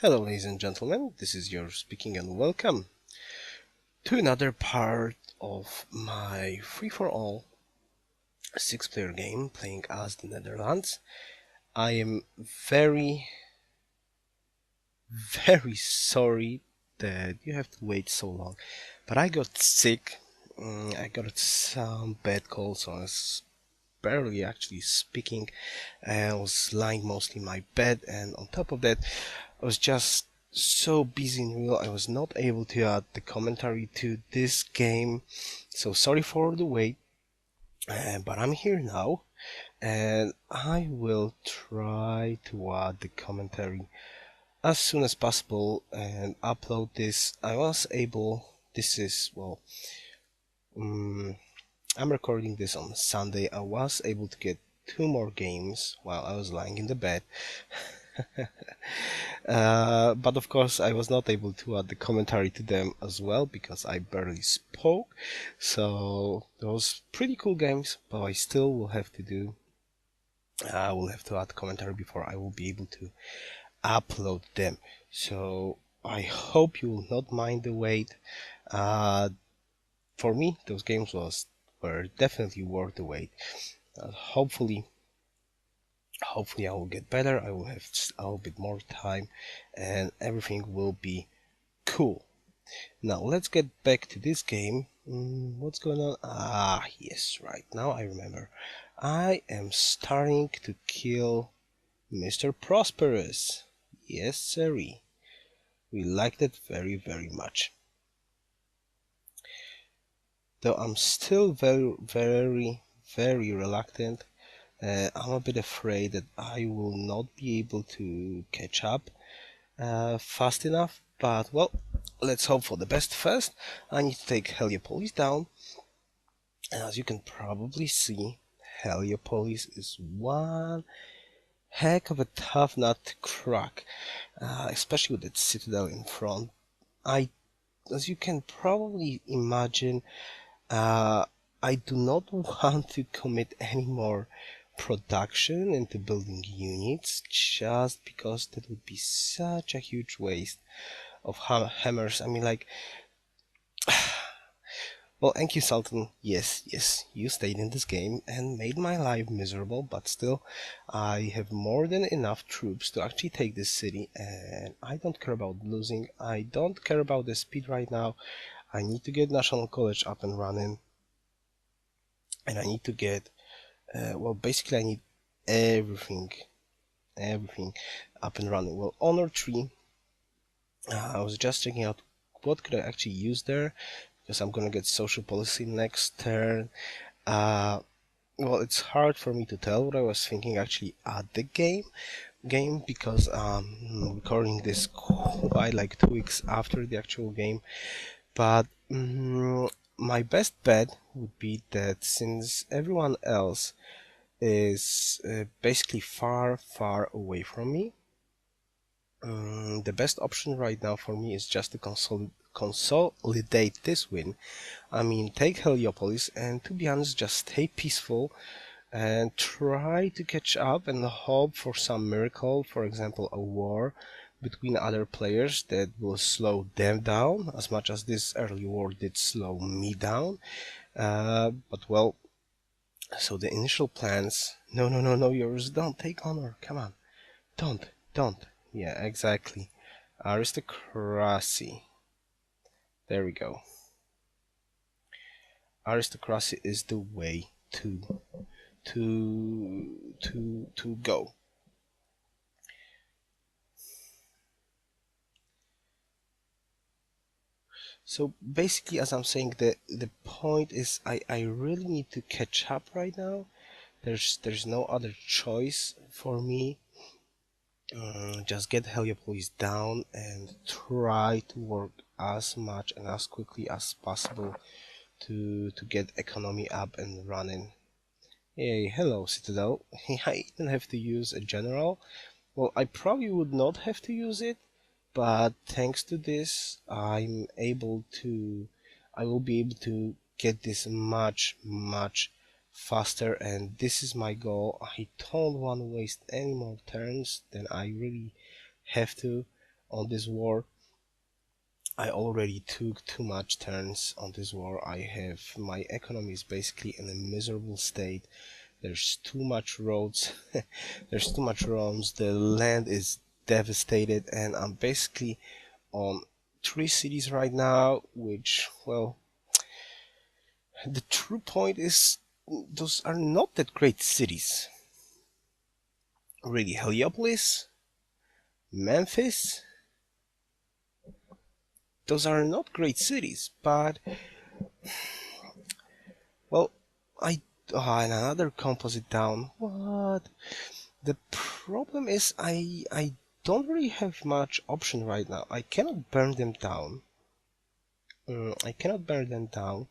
Hello ladies and gentlemen, this is Yoruus speaking and welcome to another part of my free-for-all 6-player game playing as the Netherlands. I am very sorry that you have to wait so long, but I got sick. I got some bad cold, so I was barely actually speaking. I was lying mostly in my bed, and on top of that I was just so busy in real I was not able to add the commentary to this game, so sorry for the wait, but I'm here now and I will try to add the commentary as soon as possible and upload this. I was able, this is, well, I'm recording this on Sunday. I was able to get 2 more games while I was lying in the bed. But of course I was not able to add the commentary to them as well because I barely spoke. So those pretty cool games, but I still will have to do. I will have to add commentary before I will be able to upload them. So I hope you will not mind the wait. For me, those games were definitely worth the wait. Hopefully I will get better. I will have a little bit more time and everything will be cool. Now let's get back to this game. What's going on? Yes, right now I remember. I am starting to kill Mr. Prosperous. Yes, sirree. We like that very much. Though I'm still very reluctant. I'm a bit afraid that I will not be able to catch up fast enough, but well, let's hope for the best first. I need to take Heliopolis down, and as you can probably see, Heliopolis is one heck of a tough nut to crack, especially with that citadel in front. As you can probably imagine, uh, I do not want to commit any more production into building units just because that would be such a huge waste of hammers. I mean, like, well, thank you, Sultan. Yes, you stayed in this game and made my life miserable, but still, I have more than enough troops to actually take this city, and I don't care about losing. I don't care about the speed right now. I need to get National College up and running, and I need to get, well, basically, I need everything up and running. Well, Honor Tree, I was just checking out what could I actually use there, because I'm gonna get social policy next turn. Well, it's hard for me to tell what I was thinking actually at the game because I'm recording this quite like 2 weeks after the actual game. But my best bet would be that since everyone else is basically far away from me, the best option right now for me is just to consolidate this win. I mean, take Heliopolis and, to be honest, just stay peaceful and try to catch up and hope for some miracle, for example, a war between other players that will slow them down as much as this early war did slow me down. But well, so the initial plans. No, yours. Don't take honor. Come on. Don't. Yeah, exactly. Aristocracy. There we go. Aristocracy is the way to go. So basically, as I'm saying, the point is I really need to catch up right now. There's no other choice for me. Just get Heliopolis down and try to work as much and as quickly as possible to get economy up and running. Hey, hello, Citadel. I even have to use a general. Well, I probably would not have to use it, but thanks to this, I will be able to get this much faster, and this is my goal. I don't want to waste any more turns than I really have to. on this war. I already took too much turns on this war. I have my economy is basically in a miserable state. There's too much roads. There's too much roads. The land is devastated, and I'm basically on 3 cities right now, which, well, the true point is those are not that great cities. Really, Heliopolis, Memphis, those are not great cities, but, well, I. And another composite down. What? The problem is I don't really have much option right now. I cannot burn them down. I cannot burn them down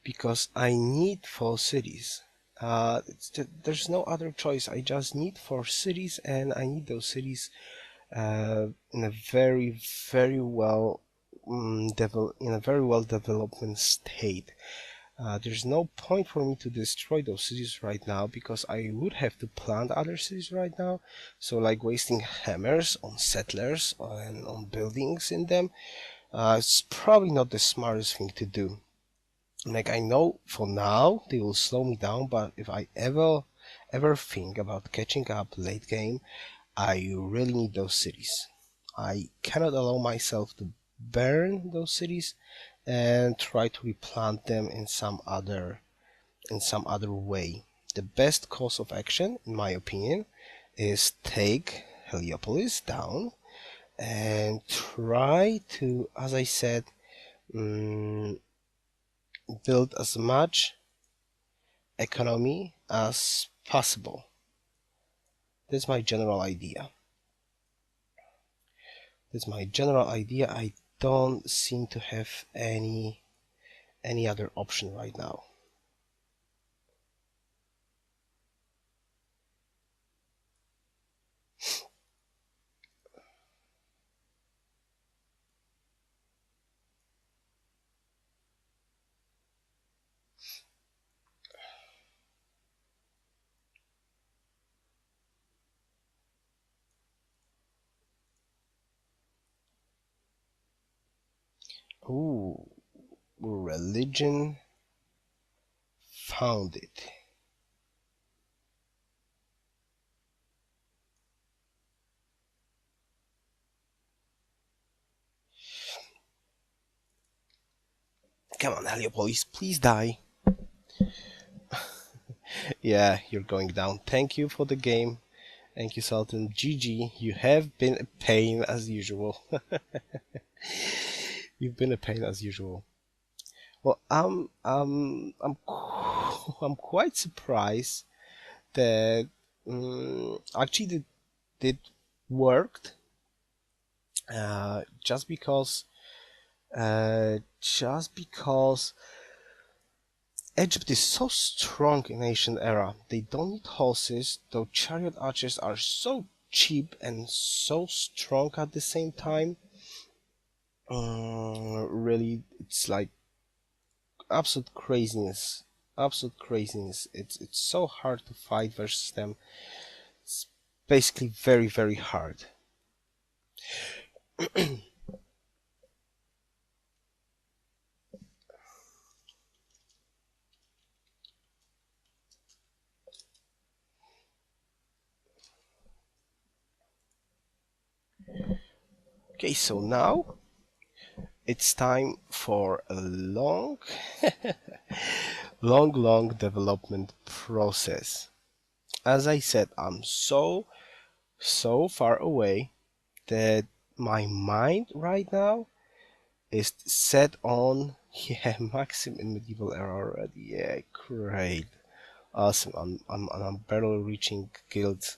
because I need 4 cities. There's no other choice. I just need 4 cities, and I need those cities in a very, very well in a very well development state. There's no point for me to destroy those cities right now because I would have to plant other cities right now. So, like, wasting hammers on settlers and on buildings in them, it's probably not the smartest thing to do. Like, I know for now they will slow me down, but if I ever think about catching up late game, I really need those cities. I cannot allow myself to burn those cities and try to replant them in some other way. The best course of action, in my opinion, is take Heliopolis down and try to, as I said, mm, build as much economy as possible. That's my general idea. That's my general idea. I don't seem to have any other option right now. Ooh, religion founded. Come on, Heliopolis, please die. Yeah, you're going down. Thank you for the game. Thank you, Sultan. GG, you have been a pain as usual. You've been a pain as usual. Well, I'm quite surprised that actually it worked. Just because, just because Egypt is so strong in ancient era. They don't need horses, though chariot archers are so cheap and so strong at the same time. Really, it's like absolute craziness. Absolute craziness. It's so hard to fight versus them. It's basically very, very hard. Okay, so now it's time for a long development process. As I said, I'm so far away that my mind right now is set on, yeah, maxim in medieval era already. Yeah, great, awesome. I'm barely reaching guild.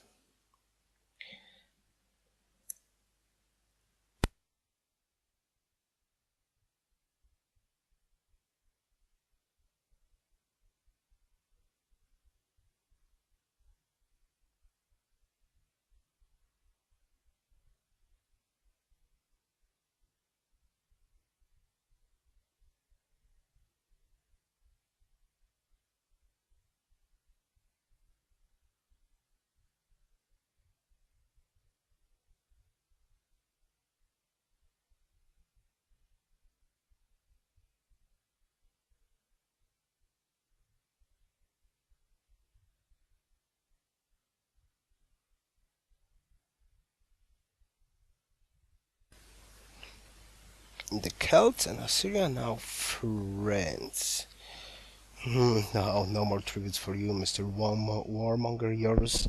The Celts and Assyria are now friends. No, no more tributes for you, Mr. Warmonger Yoruus.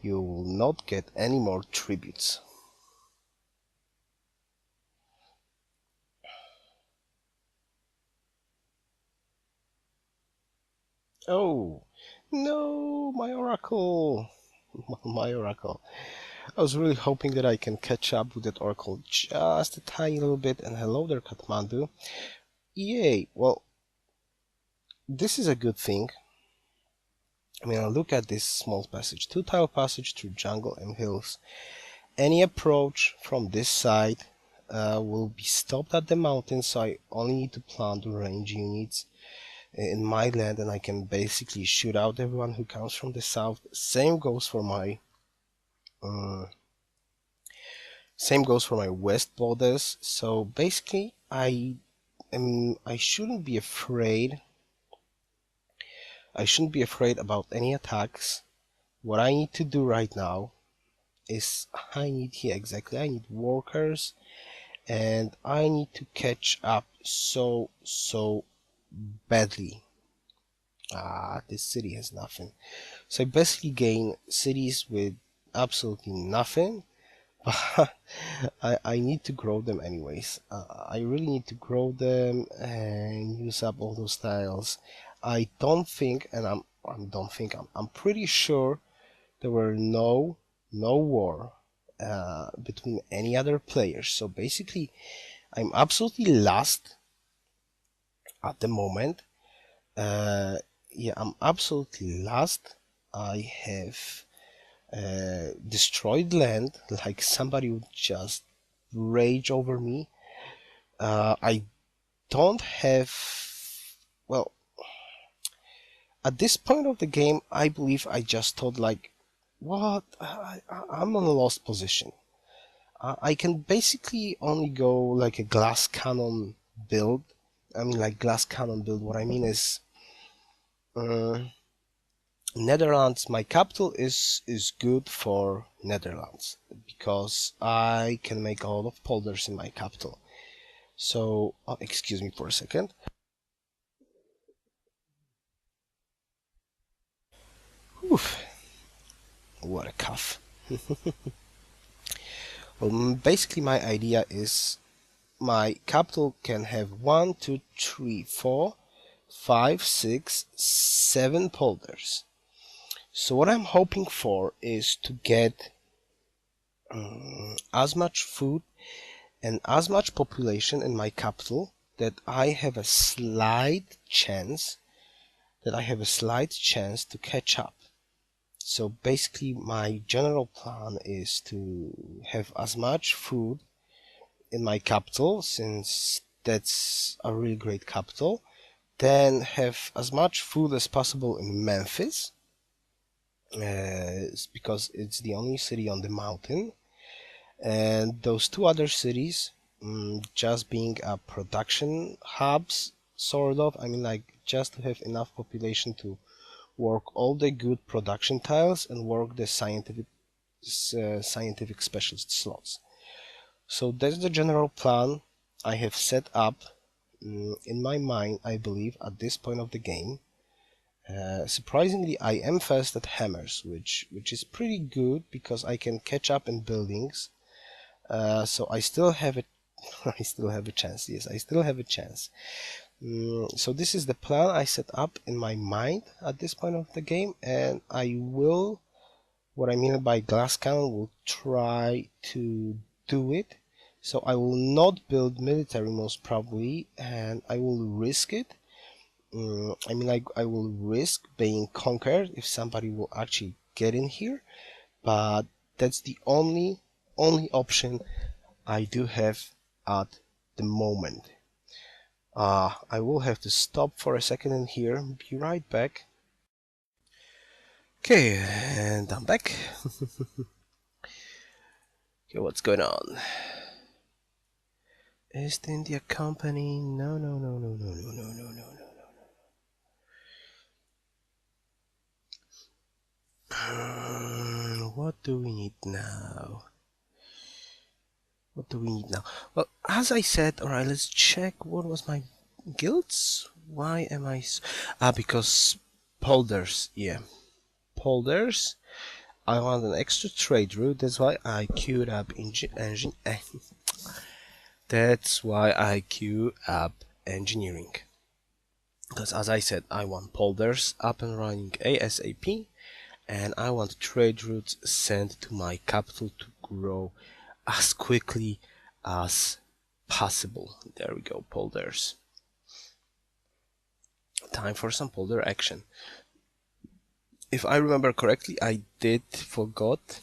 You will not get any more tributes. Oh, no, my oracle. My oracle. I was really hoping that I can catch up with that oracle just a tiny little bit. And hello there, Kathmandu. Yay, well, this is a good thing. I mean, look at this small passage. 2-tile passage through jungle and hills. Any approach from this side will be stopped at the mountain, so I only need to plant range units in my land, and I can basically shoot out everyone who comes from the south. Same goes for my west borders. So basically, I shouldn't be afraid. I shouldn't be afraid about any attacks. What I need to do right now is I need workers, and I need to catch up so badly. This city has nothing. So I basically gain cities with absolutely nothing. I need to grow them anyways. I really need to grow them and use up all those tiles. I don't think, and I'm pretty sure there were no war between any other players. So basically, I'm absolutely lost at the moment. Yeah, I'm absolutely lost. I have destroyed land, like somebody would just rage over me. I don't have, well, at this point of the game, I believe I just thought like, what? I'm on a lost position. I can basically only go like a glass cannon build. I mean, like glass cannon build. What I mean is, Netherlands. My capital is good for Netherlands because I can make a lot of polders in my capital. So, excuse me for a second. Oof, what a cough. Well, basically, my idea is my capital can have 1, 2, 3, 4, 5, 6, 7 polders. So what I'm hoping for is to get as much food and as much population in my capital that I have a slight chance to catch up. So basically my general plan is to have as much food in my capital, since that's a really great capital, then have as much food as possible in Memphis, because it's the only city on the mountain, and those two other cities just being production hubs, sort of. I mean, like, just to have enough population to work all the good production tiles and work the scientific specialist slots. So that's the general plan I have set up in my mind, I believe, at this point of the game. Surprisingly, I am fast at hammers, which is pretty good because I can catch up in buildings. So I still have it. I still have a chance. Yes, I still have a chance. So this is the plan I set up in my mind at this point of the game, and I will. What I mean by glass cannon, will try to do it. So I will not build military most probably, and I will risk it. I mean, like, I will risk being conquered if somebody will actually get in here, but that's the only option I do have at the moment. I will have to stop for a second in here. Be right back. Okay, and I'm back. Okay, what's going on? East India Company? No. What do we need now? Well, as I said, alright, let's check what was my guilds. Why am I... because polders, yeah. Polders. I want an extra trade route, that's why I queued up that's why I queue up engineering. Because as I said, I want polders up and running ASAP, and I want trade routes sent to my capital to grow as quickly as possible. There we go, polders. Time for some polder action. If I remember correctly, I did forgot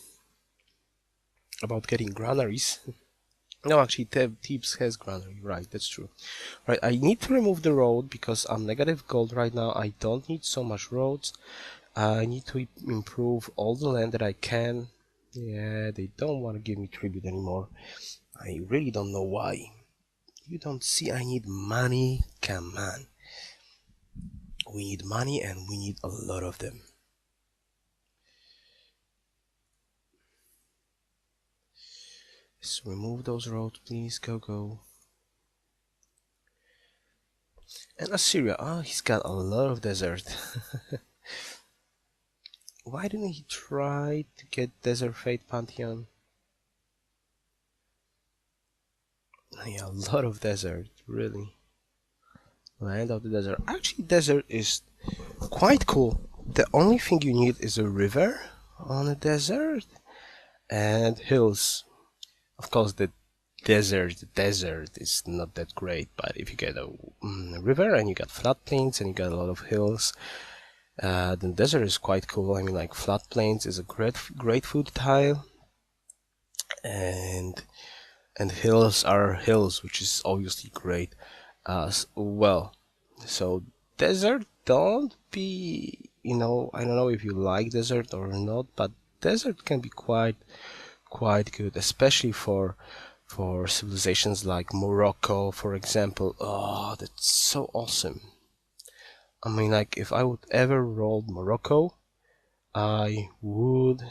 about getting granaries. No, actually, Thebes has granary, right, that's true. Right, I need to remove the road because I'm negative gold right now. I don't need so much roads. I need to improve all the land that I can. Yeah, they don't want to give me tribute anymore. I really don't know why. You don't see I need money? Come on. We need money and we need a lot of them. Let's remove those roads, please. Go. And Assyria. Oh, he's got a lot of desert. Why didn't he try to get Desert Fate Pantheon? Yeah, a lot of desert, really. Land of the desert. Actually, desert is quite cool. The only thing you need is a river on a desert and hills. Of course, the desert is not that great, but if you get a river and you got floodplains and you got a lot of hills, the desert is quite cool. I mean, like floodplains is a great food tile, and hills are hills, which is obviously great as well. So desert, don't be, I don't know if you like desert or not, but desert can be quite good, especially for civilizations like Morocco, for example. Oh, that's so awesome. I mean, like, if I would ever roll Morocco, I would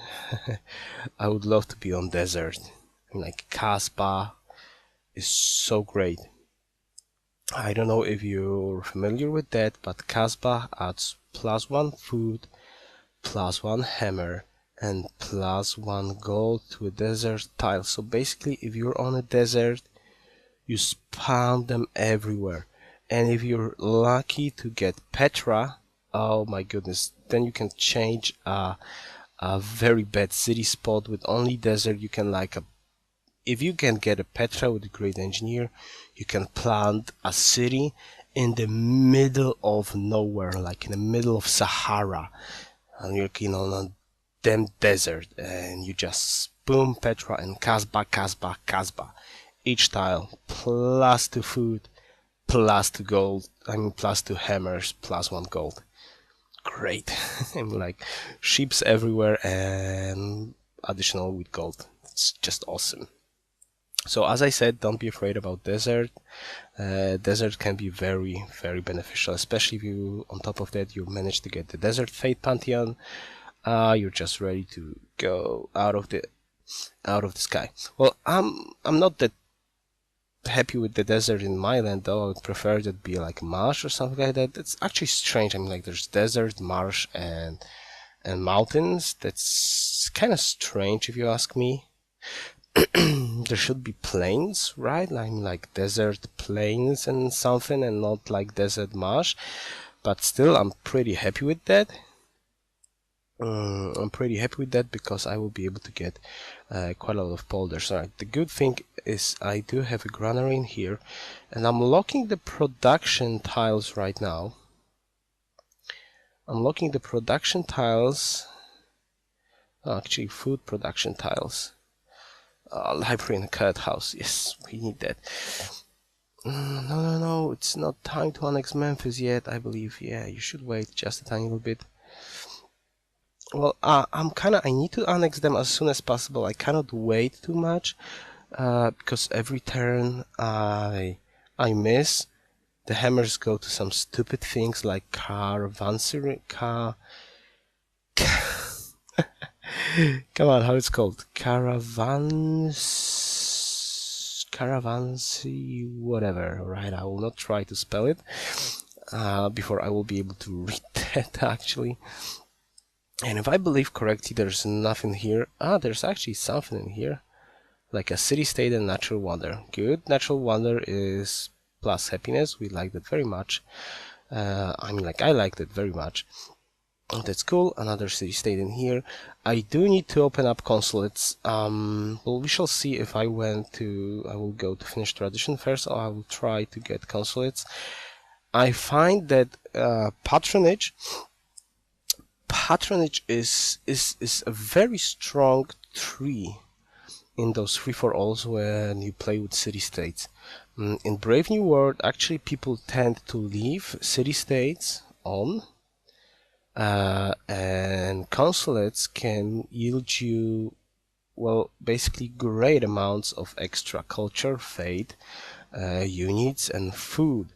I would love to be on desert. I mean, like, Casbah is so great. I don't know if you're familiar with that, but Casbah adds +1 food, +1 hammer, and +1 gold to a desert tile. So basically, if you're on a desert, you spam them everywhere. And if you're lucky to get Petra, oh my goodness, then you can change a very bad city spot with only desert. You can if you can get a Petra with a great engineer, you can plant a city in the middle of nowhere, like in the middle of Sahara, and you're on a damn desert, and you just boom Petra and Casbah. Each tile +2 food, +2 gold. I mean +2 hammers, +1 gold. Great. I'm like sheeps everywhere and additional with gold. It's just awesome. So as I said, don't be afraid about desert. Desert can be very, very beneficial, especially if you, on top of that, you manage to get the Desert Fate Pantheon. You're just ready to go out of the sky. Well, I'm not that happy with the desert in my land, though. I would prefer that be like marsh or something like that. It's actually strange. I mean, like, there's desert, marsh, and mountains. That's kind of strange if you ask me. There should be plains, right? Like desert plains and something, and not like desert marsh. But still, I'm pretty happy with that. Because I will be able to get quite a lot of polders. Alright, the good thing is I do have a granary in here, and I'm locking the production tiles right now. I'm locking the production tiles. Oh, actually, food production tiles. Library and cut house. Yes, we need that. No. It's not time to annex Memphis yet, I believe. Yeah, you should wait just a tiny little bit. Well, I need to annex them as soon as possible. I cannot wait too much, because every turn I miss, the hammers go to some stupid things like caravansary. Come on, how it's called? Caravansi, whatever, right? I will not try to spell it before I will be able to read that actually. And if I believe correctly, there's nothing here. There's actually something in here, like a city-state and natural wonder. Good. Natural wonder is plus happiness. We like that very much. I mean, like, I like that very much. That's cool. Another city-state in here. I do need to open up consulates. Well, we shall see if I will go to Finnish tradition first, or I will try to get consulates. I find that patronage is a very strong tree in those free-for-alls when you play with city-states. In Brave New World, actually, people tend to leave city-states on, and consulates can yield you, well, basically great amounts of extra culture, faith, units, and food.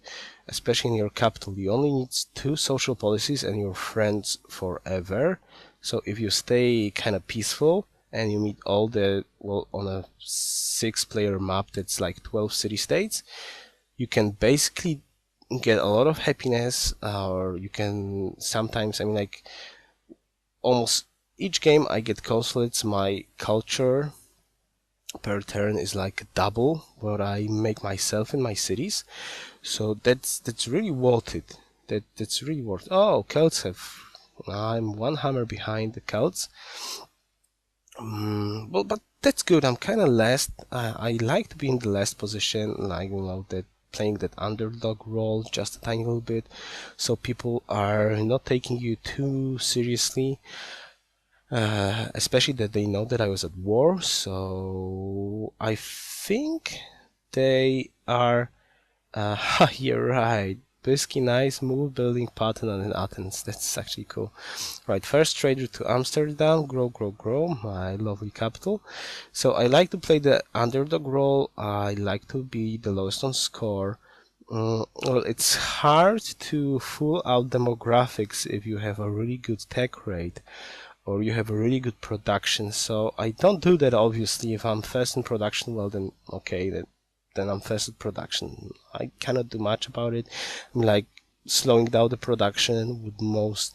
Especially in your capital, you only need 2 social policies and you're friends forever. So if you stay kind of peaceful and you meet all the, well, on a 6-player map that's like 12 city-states, you can basically get a lot of happiness, or you can sometimes, I mean, like, almost each game I get consulates, my culture per turn is like double what I make myself in my cities. So that's really worth it. That's really worth it. Oh, Celts have... I'm 1 hammer behind the Celts. Well, but that's good. I'm kind of last. I like to be in the last position, like, that playing that underdog role just a tiny little bit, so people are not taking you too seriously. Especially that they know that I was at war, so I think they are... you're right. Bisky, nice move, building Patna in Athens. That's actually cool. Right, first trader to Amsterdam. Grow, grow, grow. My lovely capital. So I like to play the underdog role. I like to be the lowest on score. Well, it's hard to fool out demographics if you have a really good tech rate, or you have a really good production. So I don't do that, obviously. If I'm first in production, well, then okay, then I'm first in production. I cannot do much about it. I'm like slowing down the production with most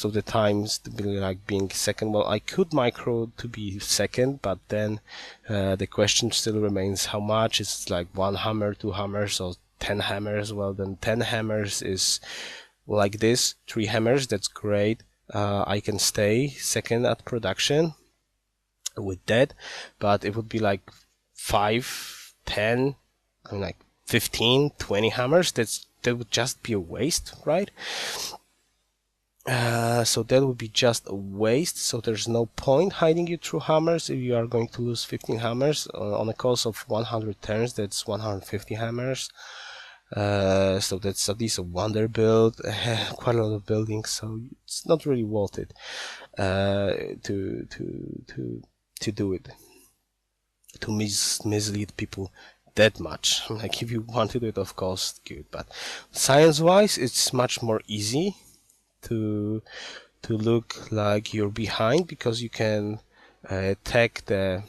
of the times to be like being second. Well, I could micro to be second, but then the question still remains, how much is like 1 hammer, 2 hammers, or 10 hammers? Well, then 10 hammers is like this, 3 hammers, that's great. I can stay second at production with that, but it would be like 5, 10, I mean, like 15, 20 hammers. That would just be a waste, right? So that would be just a waste. So there's no point hiding you through hammers if you are going to lose 15 hammers on a course of 100 turns. That's 150 hammers. So that's at least a wonder build, quite a lot of building. So it's not really worth it to do it, to mislead people that much. Like, if you want to do it, of course, good, but science-wise, it's much more easy to look like you're behind, because you can tag the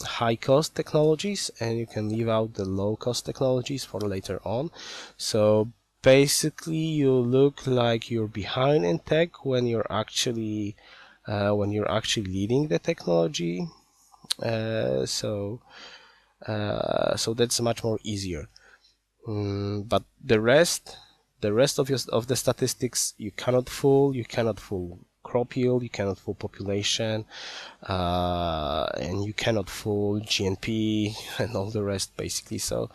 high-cost technologies and you can leave out the low-cost technologies for later on. So basically, you look like you're behind in tech when you're actually leading the technology. So that's much more easier. But the rest of the statistics, you cannot fool. You cannot fool crop yield, you cannot fool population, and you cannot fool GNP and all the rest, basically. So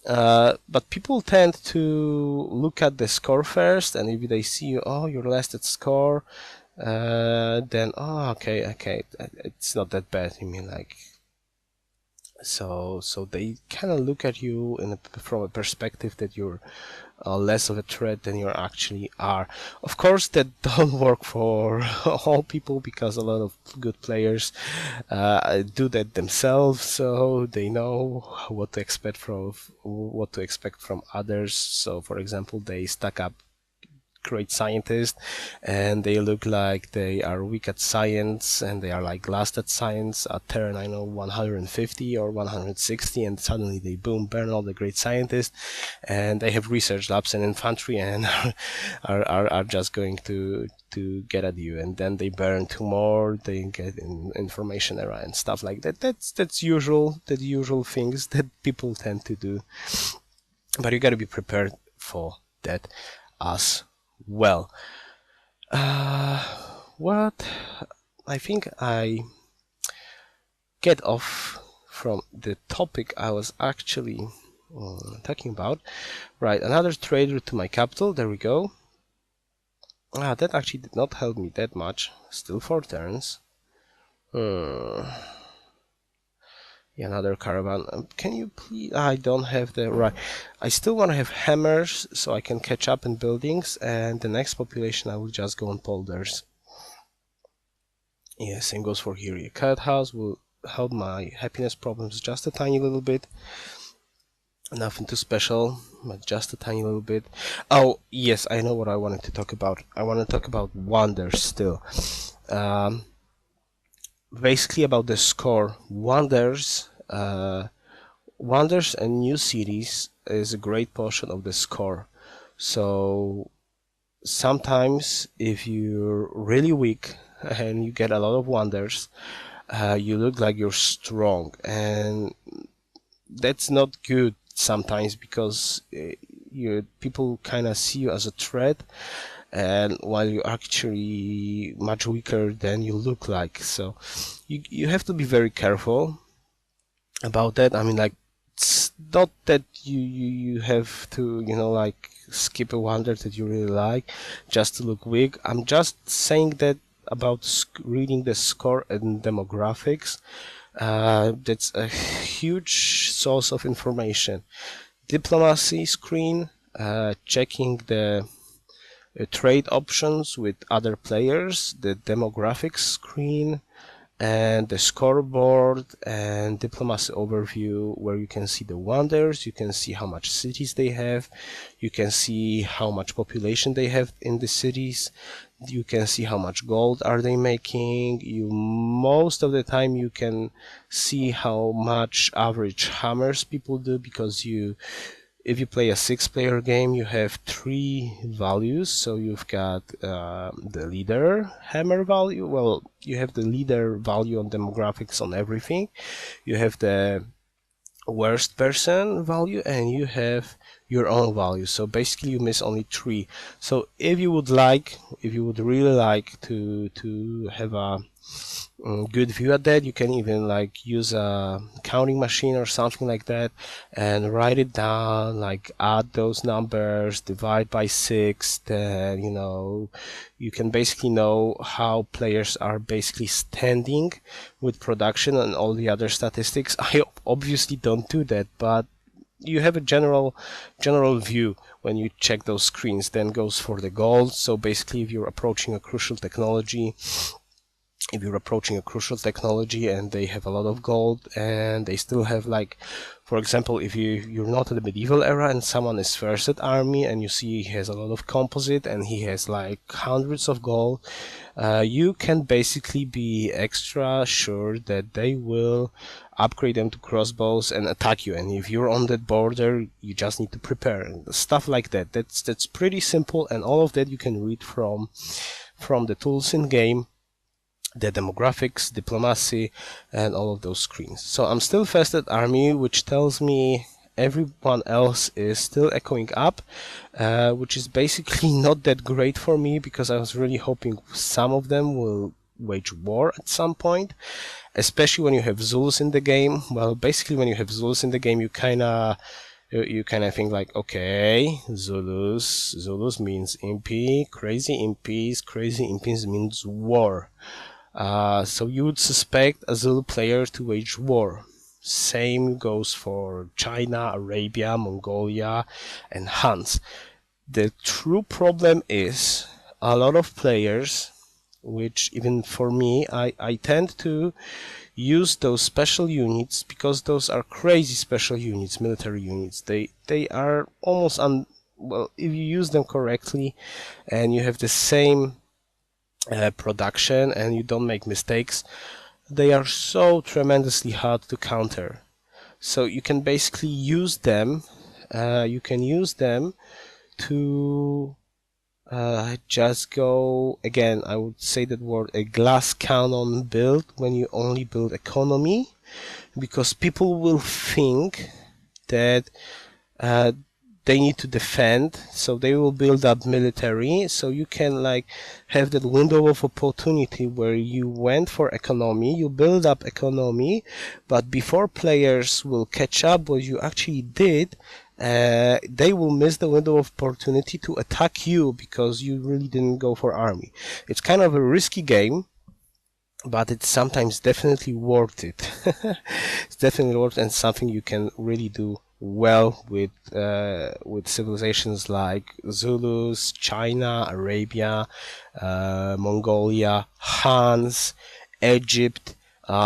but people tend to look at the score first, and if they see you, oh, you're last at score, then, oh, okay, it's not that bad. I mean, like, so they kind of look at you from a perspective that you're less of a threat than you actually are. Of course, that don't work for all people, because a lot of good players do that themselves, so they know what to expect from others. So, for example, they stack up great scientists, and they look like they are weak at science, and they are like last at science at turn, I know, 150 or 160, and suddenly they boom, burn all the great scientists, and they have research labs and infantry, and are just going to get at you, and then they burn 2 more, they get information era and stuff like that. That's usual, the usual things that people tend to do, but you got to be prepared for that as well. What I think I get off from the topic I was actually talking about. Right, another trade route to my capital. There we go. That actually did not help me that much. Still 4 turns. Yeah, another caravan. Can you please? I don't have the right. I still want to have hammers so I can catch up in buildings, and the next population I will just go on polders. Yeah, same goes for here. A cat house will help my happiness problems just a tiny little bit. Nothing too special, but just a tiny little bit. Oh, yes, I know what I wanted to talk about. I want to talk about wonders still. Basically about the score. Wonders and new cities is a great portion of the score. So sometimes if you're really weak and you get a lot of wonders, you look like you're strong, and that's not good sometimes, because people kind of see you as a threat, and while you're actually much weaker than you look like. So you have to be very careful about that. I mean, like, it's not that you have to, like, skip a wonder that you really like just to look weak. I'm just saying that about reading the score and demographics. That's a huge source of information. Diplomacy screen, checking the trade options with other players, the demographics screen, and the scoreboard and diplomacy overview, where you can see the wonders, you can see how much cities they have, you can see how much population they have in the cities, you can see how much gold are they making. Most of the time you can see how much average hammers people do, because if you play a 6-player game, you have 3 values. So you've got the leader hammer value. Well, you have the leader value on demographics on everything. You have the worst person value, and you have your own value. So basically you miss only 3. So if you would really like to have a good view at that, you can even like use a counting machine or something like that and write it down, like add those numbers, divide by 6, then you can basically know how players are basically standing with production and all the other statistics. I obviously don't do that, but you have a general view when you check those screens. Then goes for the gold. So basically, if you're approaching a crucial technology, and they have a lot of gold, and they still have, like, for example, if you're not in the medieval era and someone is first at army and you see he has a lot of composite and he has like hundreds of gold, you can basically be extra sure that they will upgrade them to crossbows and attack you. And if you're on that border, you just need to prepare and stuff like that. That's pretty simple, and all of that you can read from the tools in game, the demographics, diplomacy, and all of those screens. So I'm still first at army, which tells me everyone else is still echoing up, which is basically not that great for me, because I was really hoping some of them will wage war at some point, especially when you have Zulus in the game. Well, basically when you have Zulus in the game, you kind of think like, okay, Zulus means impy, crazy impies means war. So you would suspect a Zulu player to wage war. Same goes for China, Arabia, Mongolia, and Huns. The true problem is a lot of players, which even for me, I tend to use those special units, because those are crazy special units, military units. They are almost well, if you use them correctly and you have the same production and you don't make mistakes, they are so tremendously hard to counter. So you can basically use them. You can use them to just go again. I would say that word, a glass cannon build, when you only build economy, because people will think that they need to defend, so they will build up military. So you can like have that window of opportunity where you went for economy, you build up economy, but before players will catch up what you actually did, they will miss the window of opportunity to attack you because you really didn't go for army. It's kind of a risky game, but it's sometimes definitely worth it. It's definitely worth it, and something you can really do well with civilizations like Zulus, China, Arabia, Mongolia, Hans, Egypt.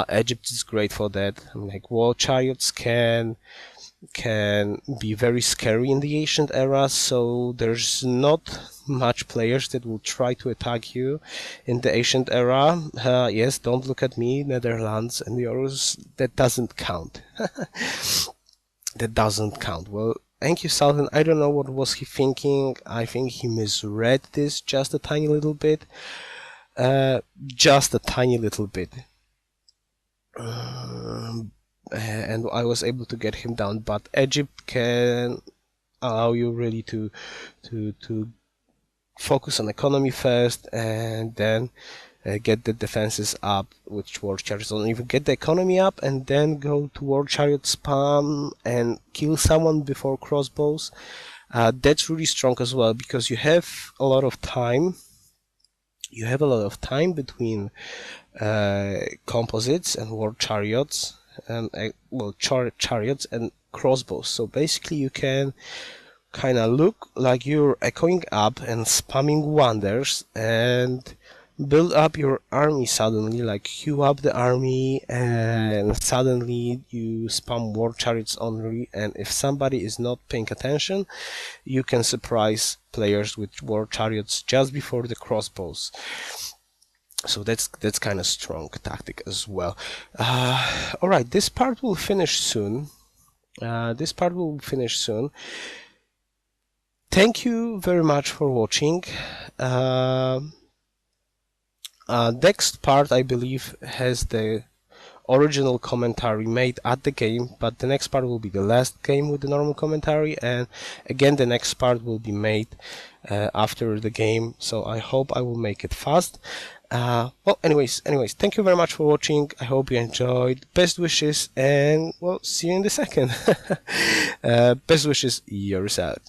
Egypt is great for that. Like war chariots can be very scary in the ancient era, so there's not much players that will try to attack you in the ancient era. Yes, don't look at me, Netherlands and Yoruus, that doesn't count. That doesn't count. Well, thank you, Sultan. I don't know what was he thinking. I think he misread this just a tiny little bit. Just a tiny little bit. And I was able to get him down, but Egypt can allow you really to focus on economy first, and then get the defenses up with war chariots, or even get the economy up and then go to war chariot spam and kill someone before crossbows. That's really strong as well, because you have a lot of time. You have a lot of time between composites and war chariots, and chariots and crossbows. So basically you can kind of look like you're echoing up and spamming wonders and build up your army suddenly, like queue up the army, and suddenly you spam war chariots only, and if somebody is not paying attention, you can surprise players with war chariots just before the crossbows. So that's kind of strong tactic as well. Alright, this part will finish soon. Thank you very much for watching. Next part, I believe, has the original commentary made at the game, but the next part will be the last game with the normal commentary, and again the next part will be made after the game, so I hope I will make it fast. Well, anyways, thank you very much for watching. I hope you enjoyed. Best wishes, and well, see you in the second. Best wishes, Yoruus out.